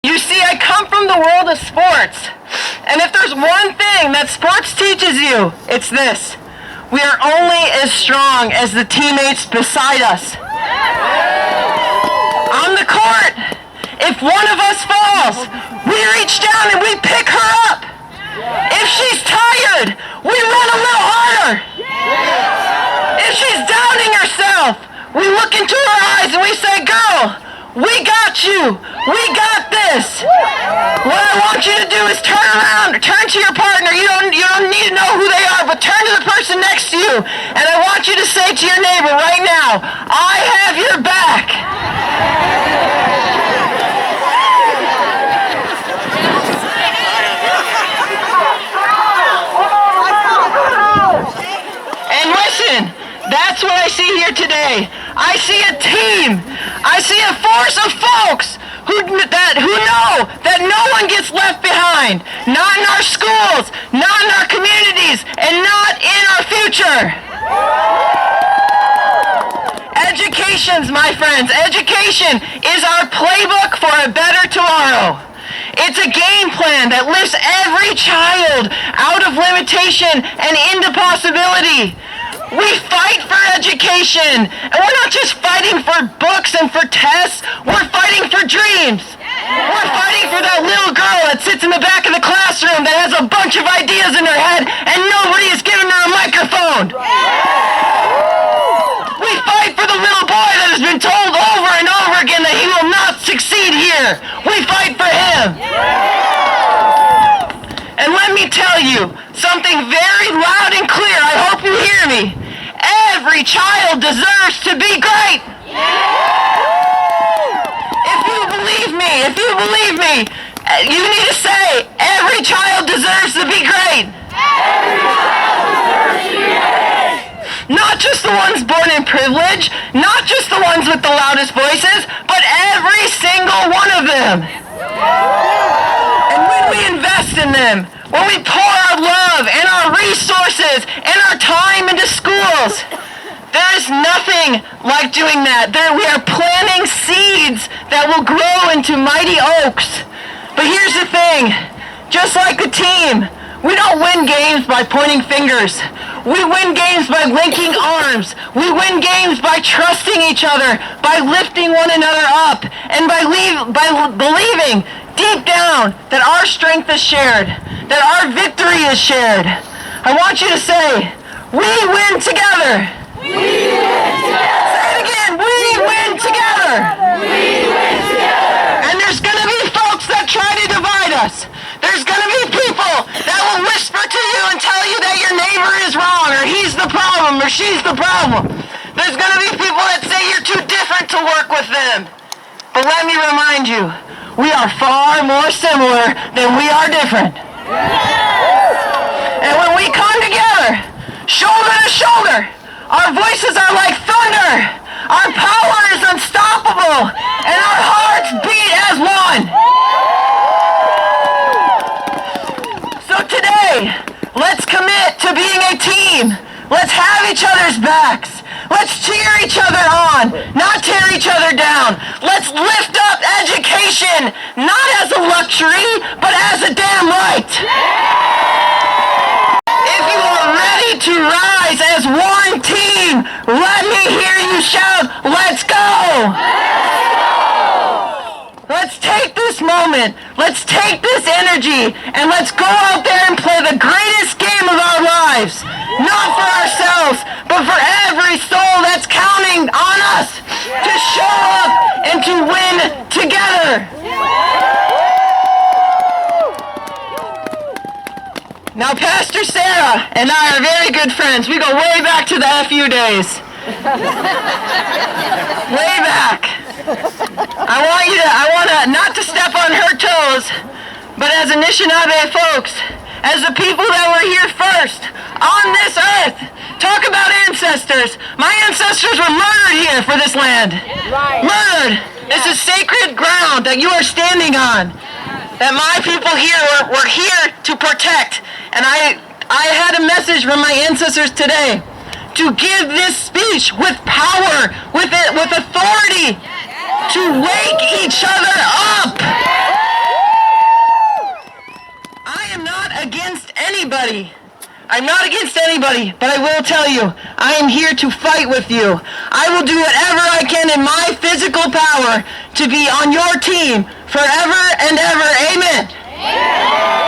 You see, I come from the world of sports. And if there's one thing that sports teaches you, it's this. We are only as strong as the teammates beside us. On the court, if one of us falls, we reach down and we pick her up. If she's tired, we run a little harder. If she's doubting herself, we look into her eyes and we say, girl, we got you. We got this. What I want you to do is turn around, turn to your partner. You don't need to know who they are, but turn to the person next to you. And I want you to say to your neighbor right now, I have your back. And listen, that's what I see here today. I see a team. I see a force of folks who know that no one gets left behind. Not in our schools, not in our communities, and not in our future. Education, my friends, education is our playbook for a better tomorrow. It's a game plan that lifts every child out of limitation and into possibility. We fight for education, and we're not just fighting for books and for tests, we're fighting for dreams. We're fighting for that little girl that sits in the back of the classroom that has a bunch of ideas in her head and nobody has given her a microphone. We fight for the little boy that has been told over and over again that he will not succeed here. We fight for him. And let me tell you something very loud and clear. I hope you hear me. Every child deserves to be great. If you believe me, you need to say, every child deserves to be great. Every child deserves to be great. Not just the ones born in privilege, not just the ones with the loudest voices, but every single one of them. And when we invest in them, when we pour our love and our resources and our time into schools, there is nothing like doing that. We are planting seeds that will grow into mighty oaks. But here's the thing, just like the team, we don't win games by pointing fingers. We win games by linking arms. We win games by trusting each other, by lifting one another up, and by believing deep down that our strength is shared, that our victory is shared. I want you to say, we win together. We win together. Say it again, we win together. We win together. And there's going to be folks that try to divide us. There's going to be people that will whisper to you and tell you that your neighbor is wrong, or he's the problem, or she's the problem. There's going to be people that say you're too different to work with them. But let me remind you, we are far more similar than we are different. And when we come together, shoulder to shoulder, our voices are like thunder, our power is unstoppable, and our hearts beat as one. So today, let's commit to being a team. Let's have each other's backs. Let's cheer each other on, not tear each other down. Let's lift up education, not as a luxury, but as a damn right. If you are ready to rise as one team, let me hear you shout, let's go! Let's take this moment, let's take this energy, and let's go out there and play the greatest game of our lives. Not for ourselves, but for every soul that's counting on us to show up and to win together. Now, Pastor Sarah and I are very good friends. We go way back to the FU days. Way back. I want to, not to step on her toes, but as Anishinaabe folks, as the people that were here first on this earth, talk about ancestors. My ancestors were murdered here for this land. Right. Murdered. Yeah. This is sacred ground that you are standing on, that my people here were here to protect. And I had a message from my ancestors today to give this speech with power, with authority, to wake each other up. anybody. I'm not against anybody, but I will tell you, I am here to fight with you. I will do whatever I can in my physical power to be on your team forever and ever. Amen. Amen.